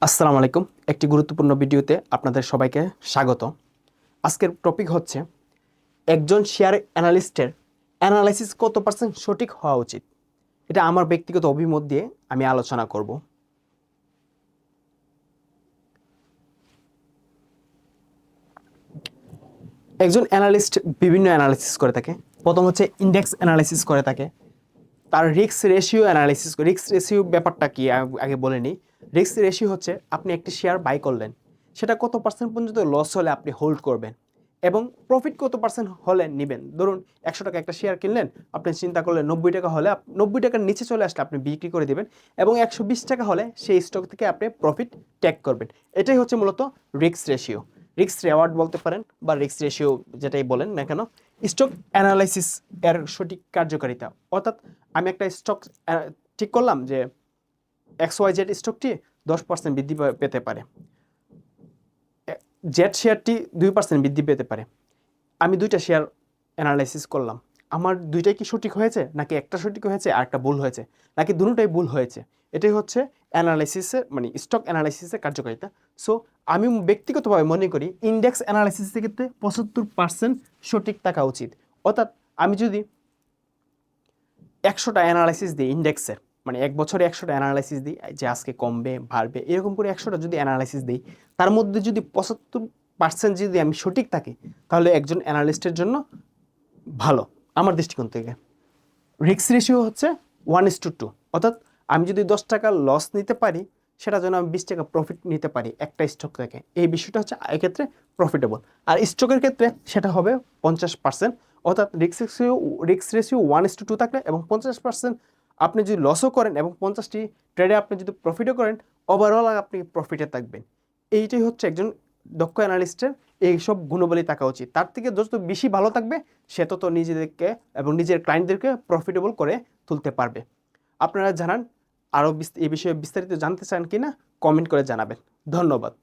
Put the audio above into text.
আসসালামু আলাইকুম। একটি গুরুত্বপূর্ণ ভিডিওতে আপনাদের সবাইকে স্বাগত। আজকের টপিক হচ্ছে একজন শেয়ার অ্যানালিস্টের অ্যানালাইসিস কত পার্সেন্ট সঠিক হওয়া উচিত। এটা আমার ব্যক্তিগত অভিমত দিয়ে আমি আলোচনা করব। একজন অ্যানালিস্ট বিভিন্ন অ্যানালাইসিস করে থাকে। প্রথম হচ্ছে ইন্ডেক্স অ্যানালাইসিস করে থাকে। তার risk ratio analysis, risk ratio ব্যাপারটা কি আগে বলে নিই। রিস্ক রেশিও হচ্ছে আপনি একটি শেয়ার বাই করলেন, সেটা কত পার্সেন্ট পর্যন্ত লস হলে আপনি হোল্ড করবেন এবং প্রফিট কত পার্সেন্ট হলে নেবেন। ধরুন 100 টাকা একটা শেয়ার কিনলেন, আপনি চিন্তা করলেন 90 টাকা হলে 90 টাকার নিচে চলে আসলে আপনি বিক্রি করে দেবেন এবং 120 টাকা হলে সেই স্টক থেকে আপনি প্রফিট ট্যাক করবেন। এটাই হচ্ছে মূলত রিস্ক রেশিও, রিস্ক রেওয়ার্ড বলতে পারেন বা রিস্ক রেশিও যেটাই বলেন না কেন। স্টক অ্যানালাইসিস এর সঠিক কার্যকারিতা, অর্থাৎ আমি একটা স্টক ঠিক করলাম যে XYZ স্টকটি 10% বৃদ্ধি পেতে পারে, জেড শেয়ারটি 2% বৃদ্ধি পেতে পারে। আমি দুইটা শেয়ার অ্যানালাইসিস করলাম, আমার দুইটাই কি সঠিক হয়েছে, নাকি একটা সঠিক হয়েছে আর একটা ভুল হয়েছে, নাকি দুটোটাই ভুল হয়েছে। এটাই হচ্ছে অ্যানালাইসিসের মানে স্টক অ্যানালাইসিসের কার্যকারিতা। সো আমি ব্যক্তিগতভাবে মনে করি ইন্ডেক্স অ্যানালাইসিসের ক্ষেত্রে 75% সঠিক থাকা উচিত। অর্থাৎ আমি যদি 100টা অ্যানালাইসিস দিই ইন্ডেক্সের, মানে এক বছরে 100টা অ্যানালাইসিস দিই যে আজকে কমবে বাড়বে, এরকম করে 100টা যদি অ্যানালাইসিস দিই, তার মধ্যে যদি 75% যদি আমি সঠিক থাকি, তাহলে একজন অ্যানালিস্টের জন্য ভালো আমার দৃষ্টিকোণ থেকে। রিস্ক রেশিও হচ্ছে 1:2, অর্থাৎ আমি যদি 10 টাকা লস নিতে পারি, সেটা যেন আমি 20 টাকা প্রফিট নিতে পারি একটা স্টক থেকে। এই বিষয়টা হচ্ছে এক্ষেত্রে প্রফিটেবল। আর স্টকের ক্ষেত্রে সেটা হবে 50%, অর্থাৎ রিস্ক রেশিও 1:2 থাকলে এবং 50% আপনি যদি লসও করেন এবং 50টি ট্রেডে আপনি যদি প্রফিটও করেন, ওভারঅল আপনি প্রফিটে থাকবেন। এইটাই হচ্ছে একজন দক্ষ অ্যানালিস্টের এইসব গুণাবলী থাকা উচিত। তার থেকে যত বেশি ভালো থাকবে, সে তত নিজেদেরকে এবং নিজের ক্লায়েন্টদেরকে প্রফিটেবল করে তুলতে পারবে। আপনারা জানান আরও এই বিষয়ে বিস্তারিত জানতে চান কিনা, কমেন্ট করে জানাবেন। ধন্যবাদ।